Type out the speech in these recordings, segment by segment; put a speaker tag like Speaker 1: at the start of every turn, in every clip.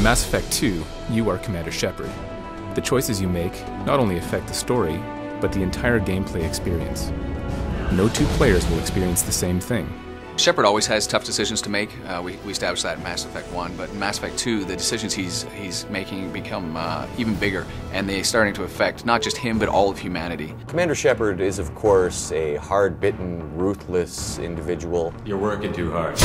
Speaker 1: In Mass Effect 2, you are Commander Shepard. The choices you make not only affect the story, but the entire gameplay experience. No two players will experience the same thing.
Speaker 2: Shepard always has tough decisions to make. We established that in Mass Effect 1, but in Mass Effect 2, the decisions he's making become even bigger, and they're starting to affect not just him, but all of humanity.
Speaker 3: Commander Shepard is, of course, a hard-bitten, ruthless individual.
Speaker 4: You're working too hard.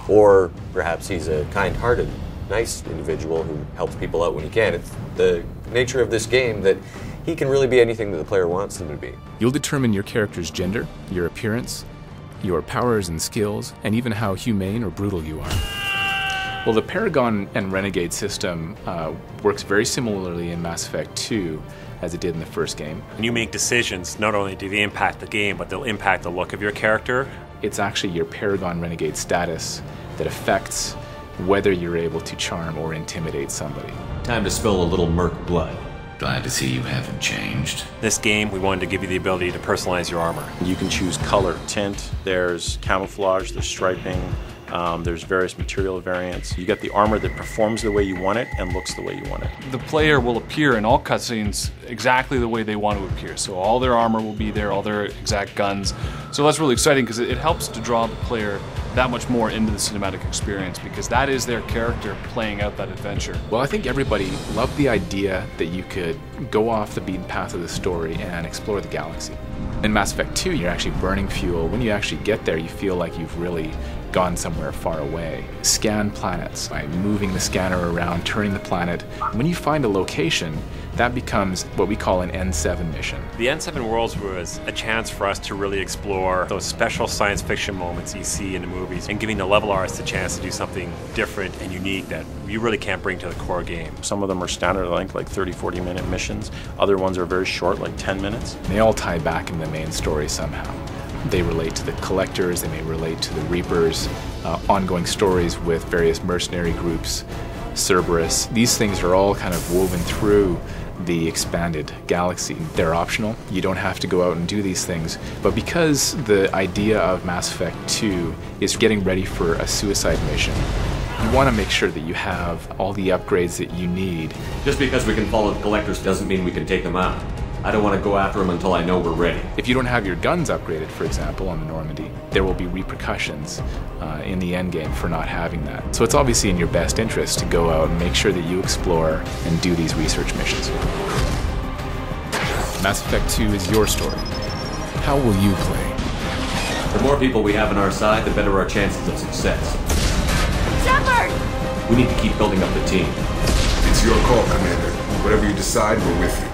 Speaker 3: Or perhaps he's a kind-hearted, nice individual who helps people out when he can. It's the nature of this game that he can really be anything that the player wants him to be.
Speaker 1: You'll determine your character's gender, your appearance, your powers and skills, and even how humane or brutal you are. Well, the Paragon and Renegade system works very similarly in Mass Effect 2 as it did in the first game.
Speaker 5: When you make decisions, not only do they impact the game, but they'll impact the look of your character.
Speaker 1: It's actually your Paragon Renegade status that affects whether you're able to charm or intimidate somebody.
Speaker 4: Time to spill a little merc blood.
Speaker 6: Glad to see you haven't changed.
Speaker 5: This game, we wanted to give you the ability to personalize your armor.
Speaker 7: You can choose color, tint, there's camouflage, there's striping, there's various material variants. You get the armor that performs the way you want it and looks the way you want it.
Speaker 8: The player will appear in all cutscenes exactly the way they want to appear. So all their armor will be there, all their exact guns. So that's really exciting because it helps to draw the player that much more into the cinematic experience, because that is their character playing out that adventure.
Speaker 1: Well, I think everybody loved the idea that you could go off the beaten path of the story and explore the galaxy. In Mass Effect 2, you're actually burning fuel. When you actually get there, you feel like you've really gone somewhere far away. Scan planets by moving the scanner around, turning the planet. When you find a location, that becomes what we call an N7 mission.
Speaker 5: The N7 Worlds was a chance for us to really explore those special science fiction moments you see in the movies, and giving the level artists a chance to do something different and unique that you really can't bring to the core game.
Speaker 7: Some of them are standard length, like 30-40 minute missions. Other ones are very short, like 10 minutes.
Speaker 1: They all tie back into the main story somehow. They relate to the Collectors, they may relate to the Reapers, ongoing stories with various mercenary groups, Cerberus. These things are all kind of woven through the expanded galaxy. They're optional. You don't have to go out and do these things. But because the idea of Mass Effect 2 is getting ready for a suicide mission, you want to make sure that you have all the upgrades that you need.
Speaker 4: Just because we can follow the Collectors doesn't mean we can take them out. I don't want to go after them until I know we're ready.
Speaker 1: If you don't have your guns upgraded, for example, on the Normandy, there will be repercussions in the endgame for not having that. So it's obviously in your best interest to go out and make sure that you explore and do these research missions. Mass Effect 2 is your story. How will you play?
Speaker 4: The more people we have on our side, the better our chances of success.
Speaker 9: Shepard!
Speaker 4: We need to keep building up the team.
Speaker 10: It's your call, Commander. Whatever you decide, we're with you.